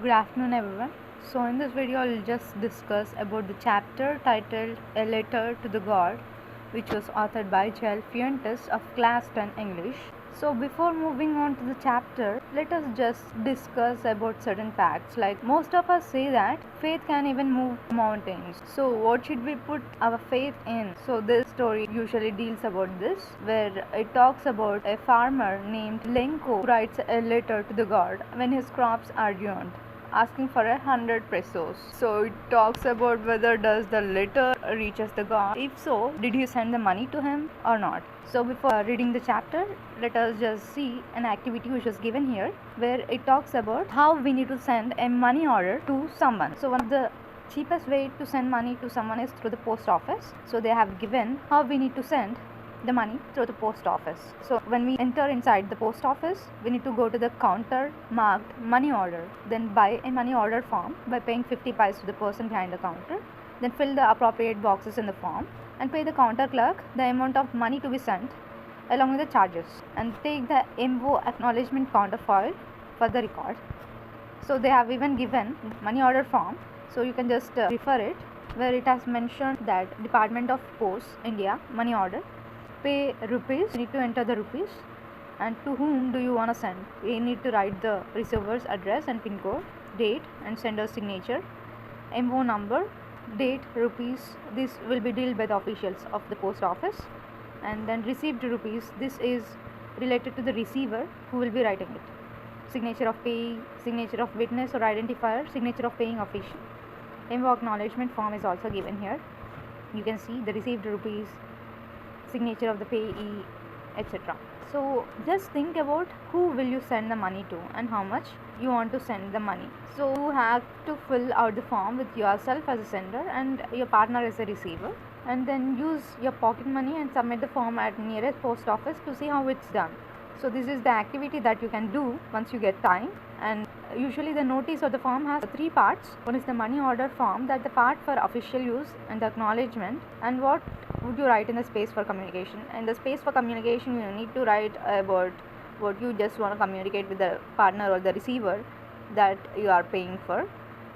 Good afternoon everyone. So in this video I'll just discuss about the chapter titled A Letter to the God, which was authored by Joel Fuentes of class 10 English. So before moving on to the chapter, let us just discuss about certain facts. Like most of us say that faith can even move mountains. So what should we put our faith in? So this story usually deals about this, where it talks about a farmer named Lenko who writes a letter to the god when his crops are ruined, asking for 100 pesos. So it talks about whether does the letter reaches the god. If so, did he send the money to him or not? So before reading the chapter, let us just see an activity which is given here, where it talks about how we need to send a money order to someone. So one of the cheapest way to send money to someone is through the post office. So they have given how we need to send the money through the post office. So when we enter inside the post office, we need to go to the counter marked money order, then buy a money order form by paying 50 paise to the person behind the counter, then fill the appropriate boxes in the form and pay the counter clerk the amount of money to be sent along with the charges, and take the MO acknowledgement counterfoil for the record. So they have even given money order form, so you can just refer it, where it has mentioned that Department of Post India money order, pay rupees, you need to enter the rupees, and to whom do you want to send. You need to write the receiver's address and pin code, date and sender's signature, MO number, date, rupees. This will be dealt by the officials of the post office. And then received rupees, this is related to the receiver who will be writing it. Signature of pay, signature of witness or identifier, signature of paying official. MO acknowledgement form is also given here. You can see the received rupees, signature of the payee, etc. So just think about who will you send the money to and how much you want to send the money. So you have to fill out the form with yourself as a sender and your partner as a receiver, and then use your pocket money and submit the form at nearest post office to see how it's done. So this is the activity that you can do once you get time. And usually the notice of the form has 3 parts. One is the money order form, that the part for official use, and the acknowledgement, and what would you write in the space for communication. And the space for communication, you need to write about what you just want to communicate with the partner or the receiver that you are paying for.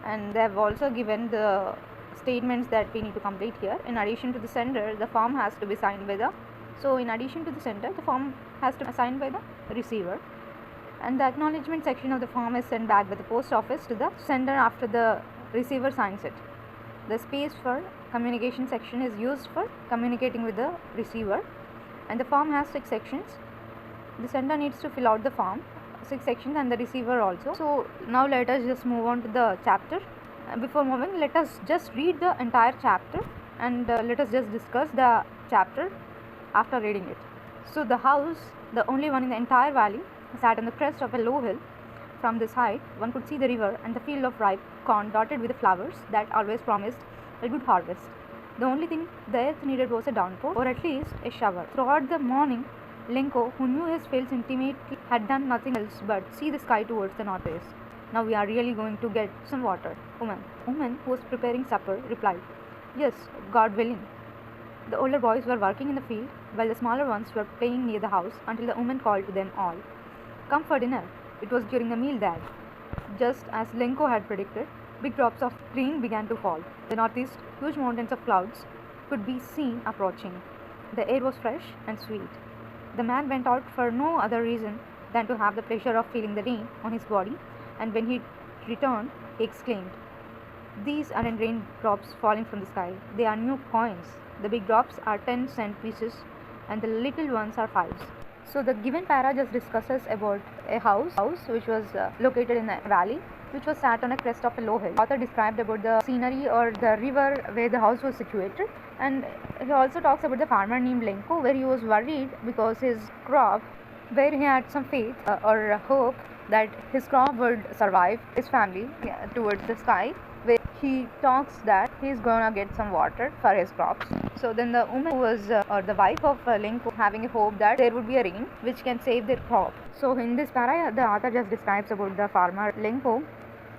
And they have also given the statements that we need to complete here. In addition to the sender, the form has to be signed by the in addition to the sender, the form has to be signed by the receiver, and the acknowledgement section of the form is sent back by the post office to the sender after the receiver signs it. The space for communication section is used for communicating with the receiver, and the form has 6 sections. The sender needs to fill out the form, 6 sections, and the receiver also. So now let us just move on to the chapter. Before moving, let us just read the entire chapter, and let us just discuss the chapter after reading it. So the house, the only one in the entire valley, sat on the crest of a low hill. From this height, one could see the river and the field of ripe corn dotted with the flowers that always promised a good harvest. The only thing the earth needed was a downpour, or at least a shower. Throughout the morning, Lenko, who knew his fields intimately, had done nothing else but see the sky towards the northeast. Now we are really going to get some water. Woman, who was preparing supper, replied, "Yes, God willing." The older boys were working in the field, while the smaller ones were playing near the house, until the woman called to them all, "Come for dinner." It was during the meal that, just as Lenko had predicted, big drops of rain began to fall. The northeast, huge mountains of clouds could be seen approaching. The air was fresh and sweet. The man went out for no other reason than to have the pleasure of feeling the rain on his body, and when he returned, he exclaimed, "These aren't raindrops falling from the sky, they are new coins. The big drops are 10-cent pieces and the little ones are 5s." So the given para just discusses about a house which was located in a valley, which was sat on a crest of a low hill. The author described about the scenery or the river where the house was situated, and he also talks about the farmer named Lenko, where he was worried because his crop, where he had some faith or hope that his crop would survive his family towards the sky, where he talks that he's gonna get some water for his crops. So then the woman who was or the wife of Lenko, having a hope that there would be a rain which can save their crop. So in this para, the author just describes about the farmer Lenko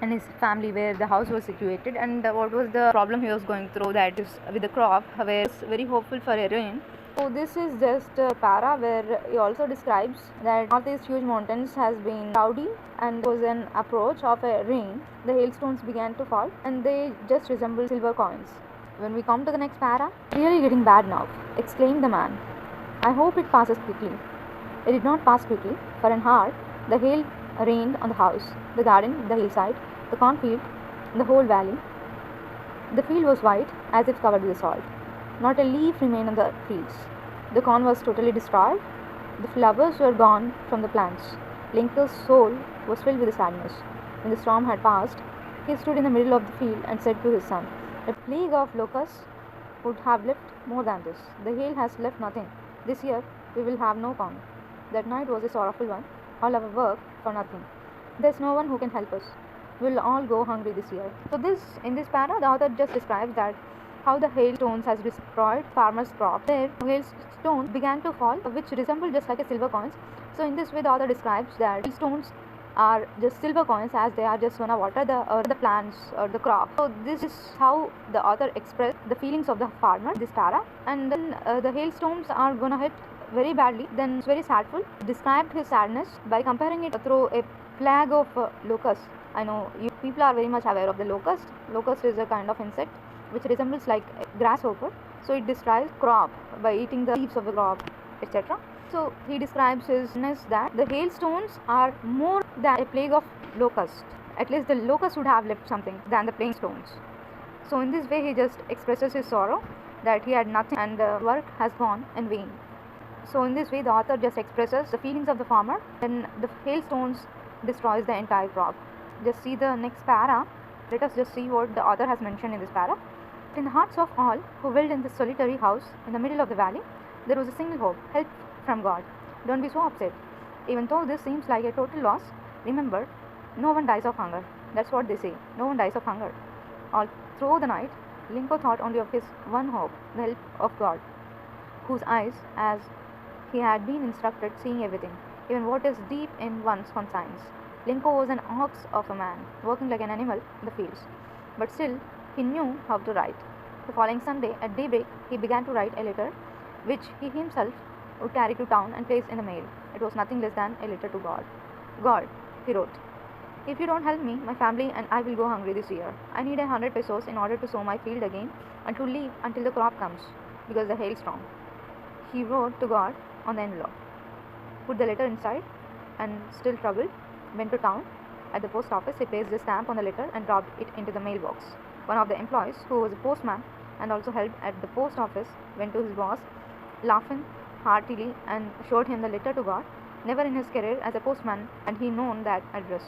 and his family, where the house was situated, and what was the problem he was going through, that is with the crop, where he was very hopeful for a rain, So this is just a para where he also describes that northeast huge mountains has been cloudy and was an approach of a rain. The hailstones began to fall and they just resemble silver coins. When we come to the next para, really getting bad now, exclaimed the man. I hope it passes quickly. It did not pass quickly. For an hour, the hail rained on the house, the garden, the hillside, the cornfield, the whole valley. The field was white, as if covered with salt. Not a leaf remained on the fields. The corn was totally destroyed. The flowers were gone from the plants. Lincoln's soul was filled with sadness. When the storm had passed, he stood in the middle of the field and said to his son, a plague of locusts would have left more than this. The hail has left nothing. This year we will have no corn. That night was a sorrowful one. All our work for nothing. There is no one who can help us. We will all go hungry this year. So in this para, the author just describes that how the hailstones has destroyed farmers' crop. Their hailstones began to fall, which resembled just like a silver coins. So in this way, the author describes that hailstones are just silver coins, as they are just gonna water the plants or the crop. So this is how the author expressed the feelings of the farmer, this para. And then the hailstones are gonna hit very badly. Then it's very sadful. Described his sadness by comparing it through a plague of locusts. I know you people are very much aware of the locust. Locust is a kind of insect which resembles like a grasshopper. So it destroys crop by eating the leaves of the crop, etc. So he describes his sadness that the hailstones are more than a plague of locusts. At least the locust would have left something than the plain stones. So in this way he just expresses his sorrow that he had nothing and the work has gone in vain. So in this way the author just expresses the feelings of the farmer when the hailstones destroys the entire crop. Just see the next para. Let us just see what the author has mentioned in this para. In the hearts of all who dwelled in this solitary house in the middle of the valley, there was a single hope, help from God. Don't be so upset. Even though this seems like a total loss, remember, no one dies of hunger. That's what they say. No one dies of hunger. All through the night, Lincoln thought only of his one hope, the help of God, whose eyes, as he had been instructed, seeing everything, even what is deep in one's conscience. Lincoln was an ox of a man, working like an animal in the fields, but still he knew how to write. The following Sunday, at daybreak, he began to write a letter, which he himself would carry to town and place in the mail. It was nothing less than a letter to God. God, he wrote, if you don't help me, my family and I will go hungry this year. I need 100 pesos in order to sow my field again and to leave until the crop comes, because the hailstorm. He wrote to God on the envelope, put the letter inside, and still troubled, went to town. At the post office, he placed the stamp on the letter and dropped it into the mailbox. One of the employees, who was a postman and also helped at the post office, went to his boss, laughing heartily, and showed him the letter to God. Never in his career as a postman had he known that address.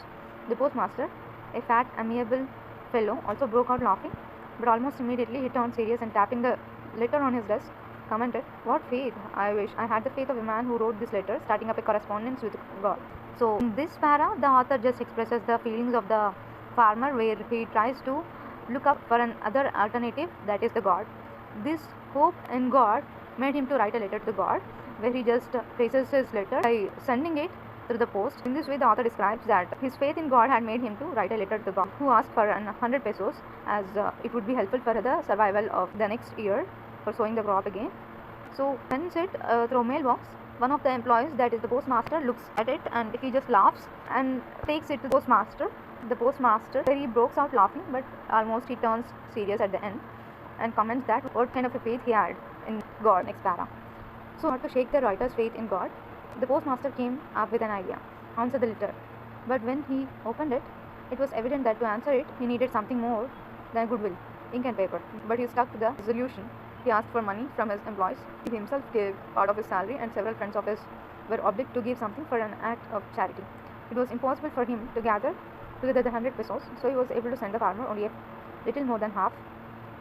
The postmaster, a fat, amiable fellow, also broke out laughing, but almost immediately he turned serious and tapping the letter on his desk, commented, what faith! I wish I had the faith of a man who wrote this letter, starting up a correspondence with God. So in this para, the author just expresses the feelings of the farmer, where he tries to look up for another alternative, that is the God. This hope in God made him to write a letter to God, where he just traces his letter by sending it through the post. In this way, the author describes that his faith in God had made him to write a letter to God, who asked for 100 pesos, as it would be helpful for the survival of the next year for sowing the crop again. So sends it through mailbox. One of the employees, that is the postmaster, looks at it and he just laughs and takes it to the postmaster. The postmaster, where he breaks out laughing, but almost he turns serious at the end and comments that what kind of a faith he had in God. Next para. So not to shake the writer's faith in God, the postmaster came up with an idea, answer the letter. But when he opened it, it was evident that to answer it, he needed something more than goodwill, ink and paper. But he stuck to the resolution. He asked for money from his employees. He himself gave part of his salary, and several friends of his were obliged to give something for an act of charity. It was impossible for him to gather together the 100 pesos, so he was able to send the farmer only a little more than half.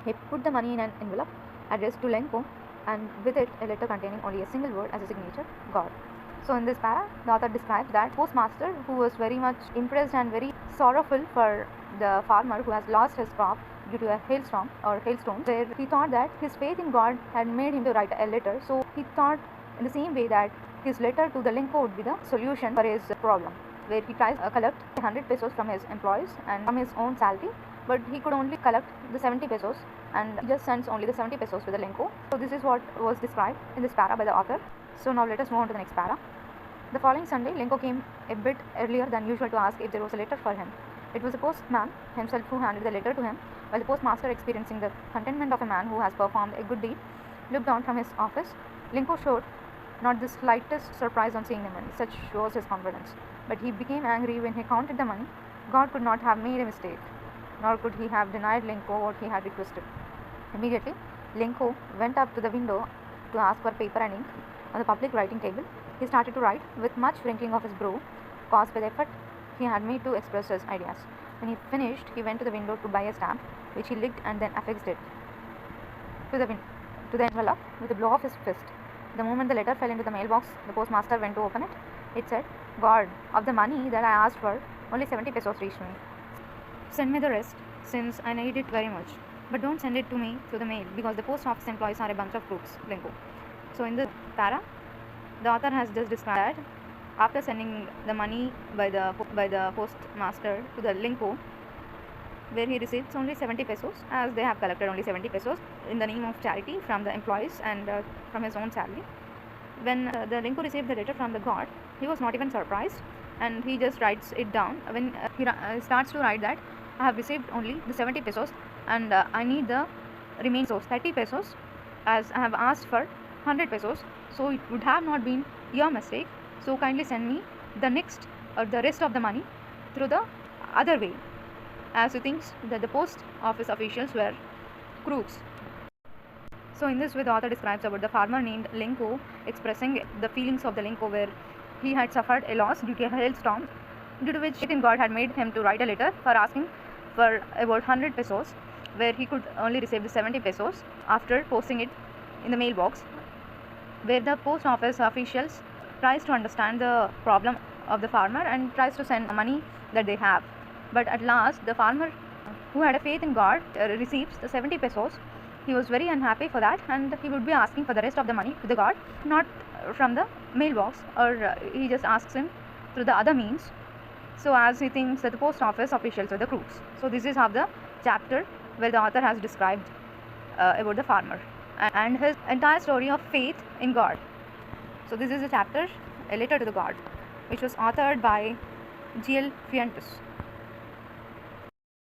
He put the money in an envelope addressed to Lenko, and with it a letter containing only a single word as a signature, God. So in this para, the author describes that postmaster, who was very much impressed and very sorrowful for the farmer who has lost his crop due to a hailstorm or hailstone, where he thought that his faith in God had made him to write a letter. So he thought in the same way that his letter to the Lenko would be the solution for his problem, where he tries to collect 100 pesos from his employees and from his own salary but he could only collect the 70 pesos, and he just sends only the 70 pesos to the Lenko. So this is what was described in this para by the author. So now let us move on to the next para. The following Sunday, Lenko came a bit earlier than usual to ask if there was a letter for him. It was the postman himself who handed the letter to him, while the postmaster, experiencing the contentment of a man who has performed a good deed, looked down from his office. Lenko showed not the slightest surprise on seeing the money. Such was his confidence. But he became angry when he counted the money. God could not have made a mistake, nor could he have denied Lenko what he had requested. Immediately, Lenko went up to the window to ask for paper and ink. On the public writing table, he started to write with much wrinkling of his brow, caused by the effort he had made to express his ideas. When he finished, he went to the window to buy a stamp, which he licked and then affixed it to the envelope with a blow of his fist. The moment the letter fell into the mailbox, the postmaster went to open it. It said, "God, of the money that I asked for, only 70 pesos reached me. Send me the rest, since I need it very much. But don't send it to me through the mail, because the post office employees are a bunch of crooks." Lenko. So in the para, the author has just described that after sending the money by the postmaster to the Lenko, where he receives only 70 pesos, as they have collected only 70 pesos in the name of charity from the employees and from his own salary. When the Lenko received the letter from the god, he was not even surprised, and he just writes it down. When he starts to write that, "I have received only the 70 pesos, and I need the remaining 30 pesos, as I have asked for 100 pesos, so it would have not been your mistake. So kindly send me the next or the rest of the money through the other way," as he thinks that the post office officials were crooks. So in this way, the author describes about the farmer named Lenko expressing the feelings of the Lenko, where he had suffered a loss due to a hailstorm, due to which God had made him to write a letter for asking for about 100 pesos, where he could only receive the 70 pesos after posting it in the mailbox, where the post office officials tries to understand the problem of the farmer and tries to send money that they have. But at last, the farmer, who had a faith in God, receives the 70 pesos. He was very unhappy for that, and he would be asking for the rest of the money to the god, not from the mailbox, or he just asks him through the other means. So as he thinks that the post office officials are the crooks. So this is how the chapter where the author has described about the farmer and his entire story of faith in God. So this is a chapter, A Letter to the God, which was authored by G.L. Fuentes.